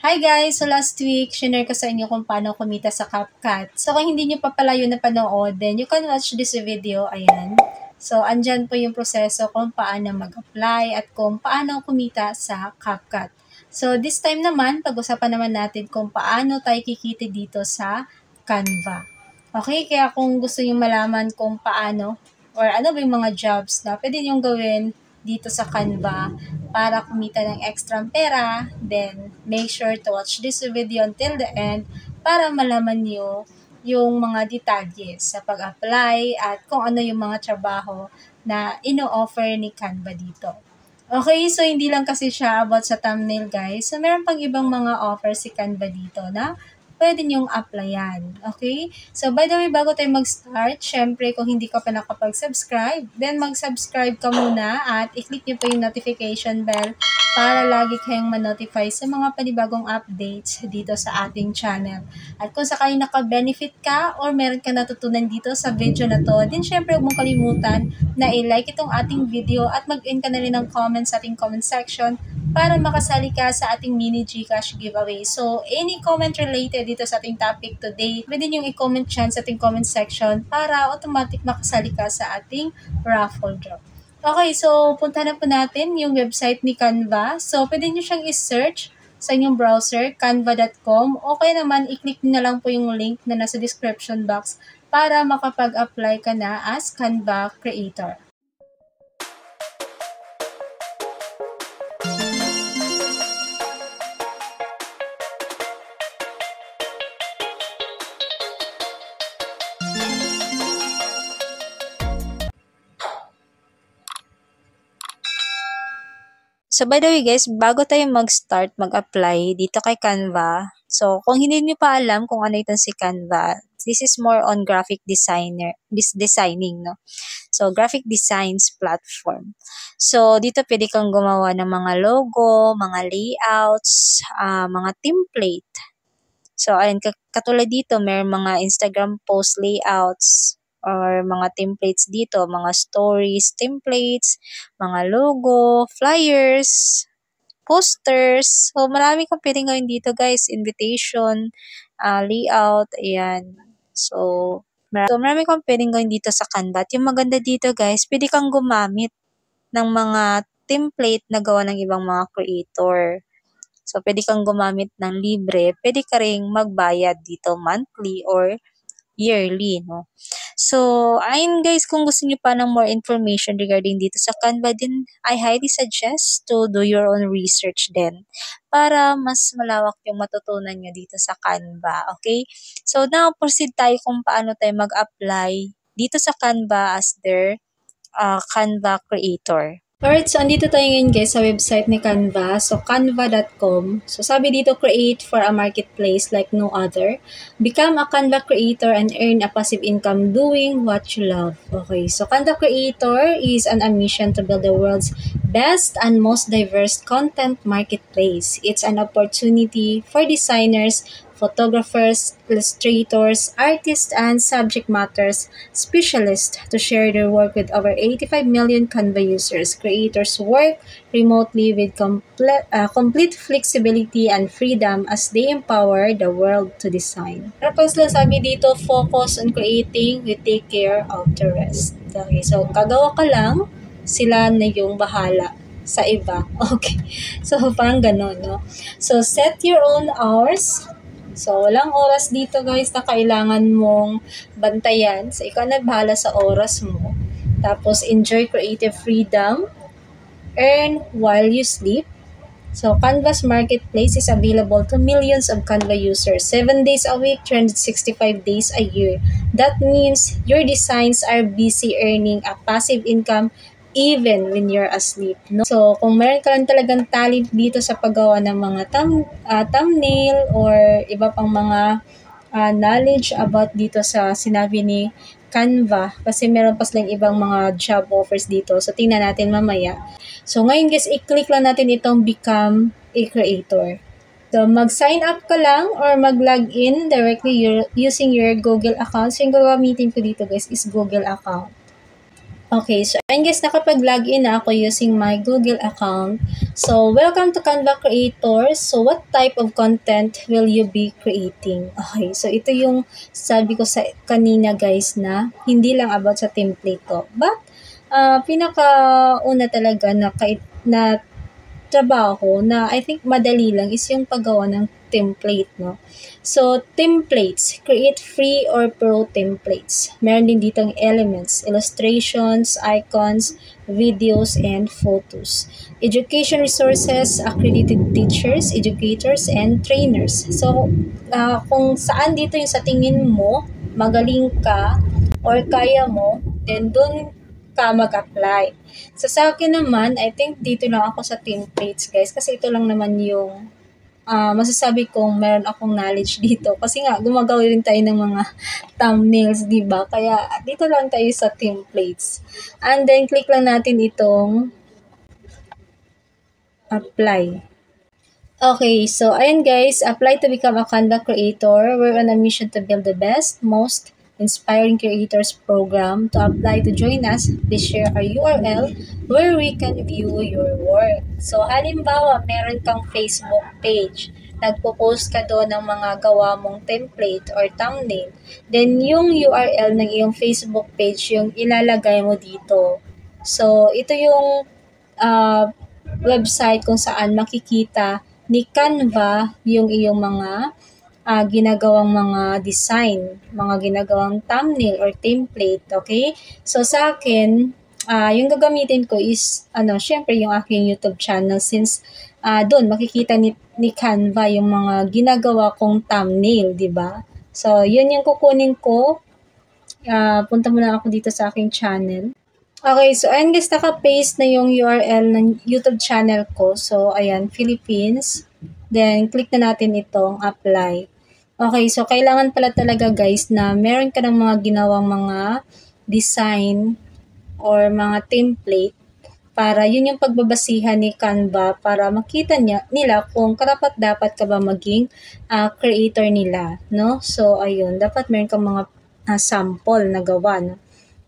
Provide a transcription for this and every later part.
Hi guys! So last week, shinare ko sa inyo kung paano kumita sa CapCut. So kung hindi nyo pa pala yun napanood, then you can watch this video. Ayan. So andyan po yung proseso kung paano mag-apply at kung paano kumita sa CapCut. So this time naman, pag-usapan naman natin kung paano tayo kikita dito sa Canva. Okay? Kaya kung gusto nyo malaman kung paano or ano ba yung mga jobs na pwede nyo gawin dito sa Canva para kumita ng extra pera, then make sure to watch this video until the end para malaman nyo yung mga detalye sa pag-apply at kung ano yung mga trabaho na ino-offer ni Canva dito. Okay, so hindi lang kasi siya about sa thumbnail guys. So meron pang ibang mga offer si Canva dito na pwede nyong applyan. Okay? So by the way, bago tayo mag-start, syempre kung hindi ka pa nakapag-subscribe, then mag-subscribe ka muna at i-click nyo po yung notification bell para lagi kayong ma-notify sa mga panibagong updates dito sa ating channel. At kung sakali naka-benefit ka or meron ka natutunan dito sa video na to, then syempre huwag mong kalimutan na i-like itong ating video at mag-in ka na rin ng comment sa ating comment section para makasali ka sa ating mini Gcash giveaway. So, any comment related dito sa ating topic today, pwede nyo i-comment dyan sa ating comment section para automatic makasali ka sa ating raffle draw. Okay, so punta na po natin yung website ni Canva. So, pwede nyo siyang i-search sa inyong browser, canva.com. Okay naman, i-click nyo na lang po yung link na nasa description box para makapag-apply ka na as Canva creator. So, by the way guys, bago tayo mag-start mag-apply dito kay Canva, so kung hindi niyo pa alam kung ano itong si Canva, this is more on graphic designing, no? So, graphic designs platform. So, dito pwede kang gumawa ng mga logo, mga layouts, mga template. So, ayun, katulad dito, may mga Instagram post layouts, or mga templates dito, mga stories, templates, mga logo, flyers, posters. So, marami kang pwedeng gawin dito guys. Invitation, layout, ayan. So, marami kang pwedeng gawin dito sa Canva. At yung maganda dito guys, pwede kang gumamit ng mga template na gawa ng ibang mga creator. So, pwede kang gumamit ng libre. Pwede ka rin magbayad dito monthly or yearly, no? So, ayun guys, kung gusto niyo pa ng more information regarding dito sa Canva din, I highly suggest to do your own research din para mas malawak yung matutunan nyo dito sa Canva, okay? So, now, proceed tayo kung paano tayo mag-apply dito sa Canva as their Canva creator. Alright, so andito tayo ngayon guys sa website ni Canva. So, canva.com. So, sabi dito, create for a marketplace like no other. Become a Canva creator and earn a passive income doing what you love. Okay, so Canva creator is on a mission to build the world's best and most diverse content marketplace. It's an opportunity for designers, photographers, illustrators, artists, and subject matters specialists to share their work with over 85 million Canva users. Creators work remotely with complete flexibility and freedom as they empower the world to design. Tapos lang sabi dito, focus on creating, we take care of the rest. Okay, so kagawa ka lang, sila na yung bahala sa iba. Okay, so parang ganon, no? So set your own hours. So, walang oras dito guys na kailangan mong bantayan. So, ikaw na bahala sa oras mo. Tapos, enjoy creative freedom. Earn while you sleep. So, Canva's marketplace is available to millions of Canva users 7 days a week, 365 days a year. That means your designs are busy earning a passive income even when you're asleep, no? So, kung meron ka lang talagang talent dito sa paggawa ng mga thumbnail or iba pang mga knowledge about dito sa sinabi ni Canva, kasi meron pa silang ibang mga job offers dito. So, tingnan natin mamaya. So, ngayon guys, i-click lang natin itong become a creator. So, mag-sign up ka lang or mag-log in directly using your Google account. So, yung gagamitin ko dito guys is Google account. Okay, so ayun guys, nakapag-login na ako using my Google account. So, welcome to Canva Creators. So, what type of content will you be creating? Okay, so ito yung sabi ko sa kanina guys na hindi lang about sa template to. But, pinaka-una talaga na trabaho na I think madali lang is yung paggawa ng template, no? So, templates. Create free or pro templates. Meron din ditong elements, illustrations, icons, videos, and photos. Education resources, accredited teachers, educators, and trainers. So, kung saan dito yung sa tingin mo, magaling ka, or kaya mo, then dun ka mag-apply. So, sa akin naman, I think dito lang ako sa templates, guys. Kasi ito lang naman yung masasabi kong meron akong knowledge dito. Kasi nga, gumagawa rin tayo ng mga thumbnails, di ba? Kaya, dito lang tayo sa templates. And then, click lang natin itong apply. Okay, so ayan guys, apply to become a Canva creator. We're on a mission to build the best, most inspiring creators program. To apply to join us, please share our URL where we can view your work. So halimbawa, meron kang Facebook page. Nagpo-post ka doon ng mga gawa mong template or thumbnail. Then yung URL ng iyong Facebook page yung ilalagay mo dito. So ito yung website kung saan makikita ni Canva yung iyong mga ginagawang mga design, mga ginagawang thumbnail or template, okay? So sa akin, yung gagamitin ko is syempre yung aking YouTube channel since doon makikita ni Canva yung mga ginagawa kong thumbnail, 'di ba? So yun yung kukunin ko. Punta muna ako dito sa aking channel. Okay, so ayan guys, naka-paste na yung URL ng YouTube channel ko. So, ayan, Philippines. Then, click na natin itong apply. Okay, so kailangan pala talaga guys na meron ka ng mga ginawang mga design or mga template para yun yung pagbabasihan ni Canva para makita nila kung karapat dapat ka ba maging creator nila, no? So, ayun, dapat meron kang mga sample na gawa, no?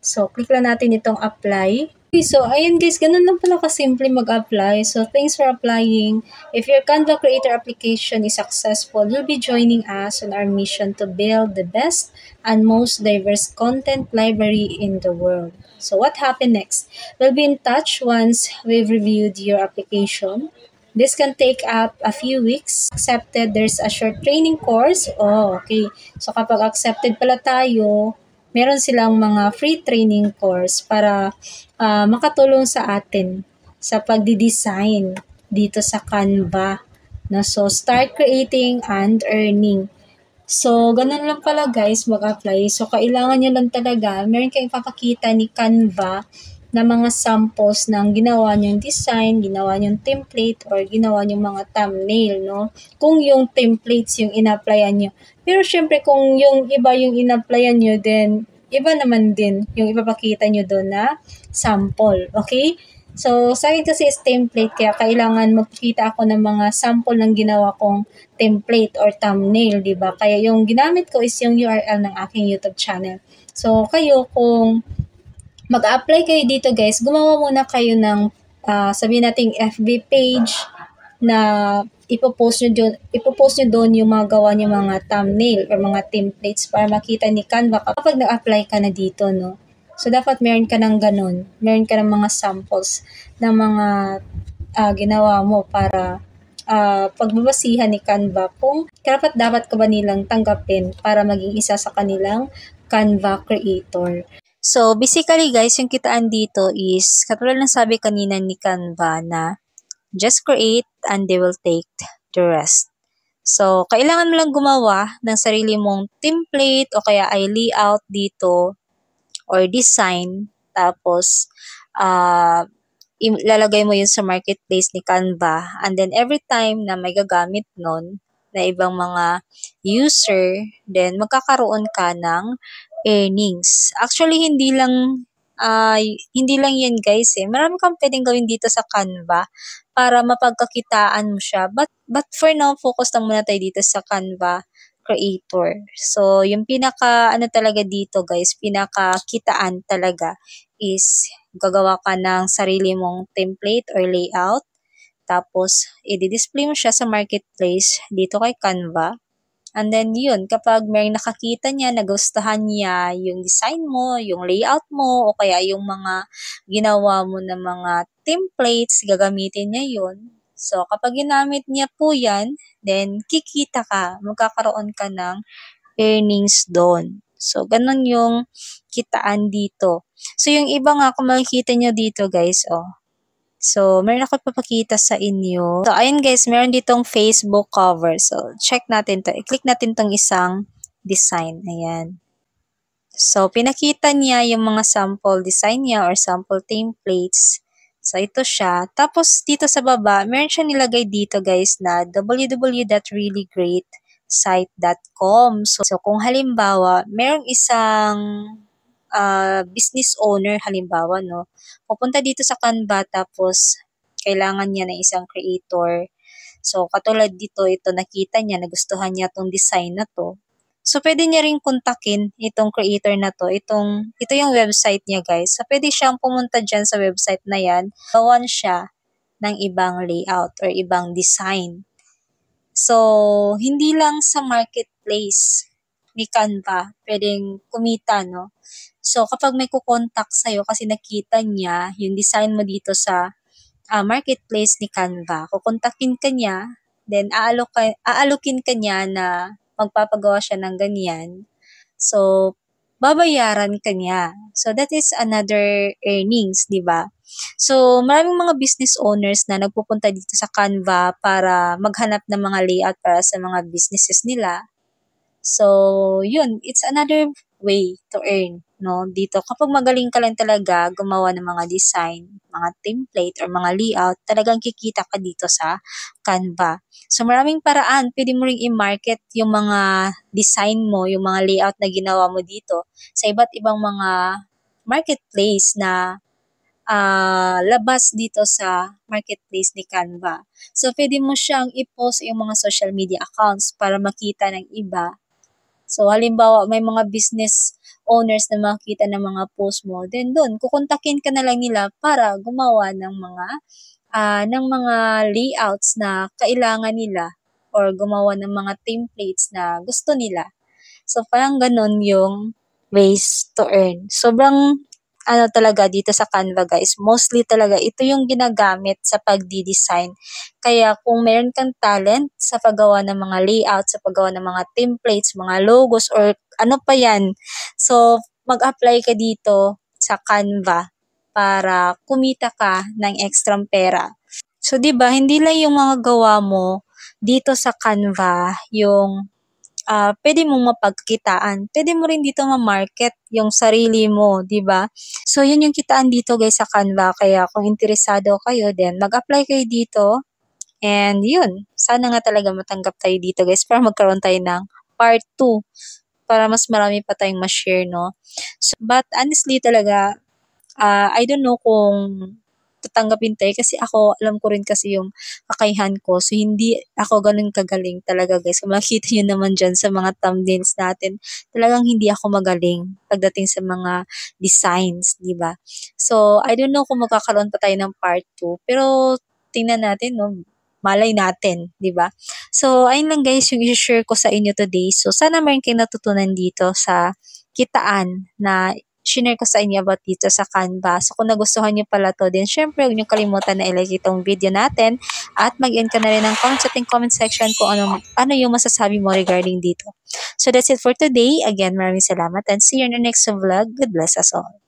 So, click lang natin itong apply. Okay, so, ayun guys, ganun lang pala kasimple mag-apply. So, thanks for applying. If your Canva Creator application is successful, you'll be joining us on our mission to build the best and most diverse content library in the world. So, what happened next? We'll be in touch once we've reviewed your application. This can take up a few weeks. Accepted, there's a short training course. Oh, okay. So, kapag accepted pala tayo, meron silang mga free training course para makatulong sa atin sa pagdi-design dito sa Canva. No? So, start creating and earning. So, ganun lang pala guys mag-apply. So, kailangan nyo lang talaga, meron kayong papakita ni Canva na mga samples ng ginawa nyong design, ginawa nyong template, or ginawa nyong mga thumbnail, no? Kung yung templates yung in-applyan nyo. Pero syempre, kung yung iba yung in-applyan nyo, then iba naman din yung ipapakita nyo doon na sample, okay? So, sa akin kasi is template, kaya kailangan magpakita ako ng mga sample ng ginawa kong template or thumbnail, di ba? Kaya yung ginamit ko is yung URL ng aking YouTube channel. So, kayo kung mag-apply kayo dito guys, gumawa muna kayo ng sabihin nating FB page na ipopost nyo doon yung mga gawa nyo mga thumbnail or mga templates para makita ni Canva kapag nag-apply ka na dito, no? So, dapat meron ka ng ganun. Meron ka ng mga samples ng mga ginawa mo para pagbabasihan ni Canva kung karapat dapat ka ba nilang tanggapin para maging isa sa kanilang Canva creator. So, basically guys, yung kitaan dito is, katulad ng sabi kanina ni Canva na just create and they will take the rest. So, kailangan mo lang gumawa ng sarili mong template o kaya ay layout dito or design. Tapos, ilalagay mo yun sa marketplace ni Canva. And then, every time na may gagamit nun na ibang mga user, then magkakaroon ka ng earnings. Actually, hindi lang yan guys eh. Marami kang pwedeng gawin dito sa Canva para mapagkakitaan mo siya. But for now, focus lang muna tayo dito sa Canva creator. So, yung pinaka ano talaga dito guys, pinaka kitaan talaga is gagawa ka ng sarili mong template or layout. Tapos, i-display mo siya sa marketplace dito kay Canva. And then yun, kapag may nakakita niya, nagustuhan niya yung design mo, yung layout mo, o kaya yung mga ginawa mo na mga templates, gagamitin niya yun. So, kapag ginamit niya po yan, then kikita ka, magkakaroon ka ng earnings doon. So, ganun yung kitaan dito. So, yung iba nga, kung makikita nyo dito guys, oh, so, meron ako papakita sa inyo. So, ayun guys, meron ditong Facebook cover. So, check natin to. I-click natin tong isang design. Ayan. So, pinakita niya yung mga sample design niya or sample templates. So, ito siya. Tapos, dito sa baba, meron siya nilagay dito guys na www.reallyGreatSite.com. So, kung halimbawa, merong isang business owner halimbawa, no, pupunta dito sa Canva tapos kailangan niya ng isang creator. So, katulad dito, ito nakita niya, nagustuhan niya tong design na to. So, pwede niya rin kontakin itong creator na to. Ito yung website niya, guys. So, pwede siyang pumunta dyan sa website na yan. Gawan siya ng ibang layout or ibang design. So, hindi lang sa marketplace ni Canva pwedeng kumita, no? So, kapag may kukontak sa'yo kasi nakita niya yung design mo dito sa marketplace ni Canva, kukontakin ka niya, then aalukin ka niya na magpapagawa siya ng ganyan. So, babayaran ka niya. So, that is another earnings, di ba? So, maraming mga business owners na nagpupunta dito sa Canva para maghanap ng mga layout para sa mga businesses nila. So, yun, it's another way to earn, no? Dito, kapag magaling ka lang talaga gumawa ng mga design, mga template, or mga layout, talagang kikita ka dito sa Canva. So, maraming paraan. Pwede mo ring i-market yung mga design mo, yung mga layout na ginawa mo dito sa iba't ibang mga marketplace na labas dito sa marketplace ni Canva. So, pwede mo siyang i-post yung mga social media accounts para makita ng iba. So, halimbawa, may mga business owners na makita ng mga post mo, then doon, kukontakin ka na lang nila para gumawa ng mga layouts na kailangan nila or gumawa ng mga templates na gusto nila. So, parang ganun yung ways to earn. Sobrang talaga dito sa Canva guys, mostly talaga ito yung ginagamit sa pagdi-design. Kaya kung meron kang talent sa paggawa ng mga layout, sa paggawa ng mga templates, mga logos, or ano pa yan, so mag-apply ka dito sa Canva para kumita ka ng extra pera. So, 'di ba, hindi lang yung mga gawa mo dito sa Canva yung pwede mong mapagkitaan. Pwede mo rin dito ma-market yung sarili mo, di ba? So, yun yung kitaan dito guys sa Canva. Kaya kung interesado kayo, then mag-apply kayo dito. And yun, sana nga talaga matanggap tayo dito guys para magkaroon tayo ng part 2 para mas marami pa tayong ma-share, no? So, but honestly talaga, I don't know kung tatanggapin tayo kasi ako, alam ko rin kasi yung kakayahan ko. So, hindi ako ganun kagaling talaga guys. Kung makikita nyo naman dyan sa mga thumbnails natin, talagang hindi ako magaling pagdating sa mga designs, di ba? So, I don't know kung magkakaroon pa tayo ng part 2. Pero, tingnan natin, no? Malay natin, di ba? So, ayun lang guys yung i-share ko sa inyo today. So, sana meron kayong natutunan dito sa kitaan na shinare ko sa inyo about dito sa Canva. So, kung nagustuhan nyo pala to, then syempre, huwag nyo kalimutan na ilike itong video natin at mag-end ka na rin ng comment sa ating comment section kung ano yung masasabi mo regarding dito. So, that's it for today. Again, maraming salamat and see you in the next vlog. God bless us all.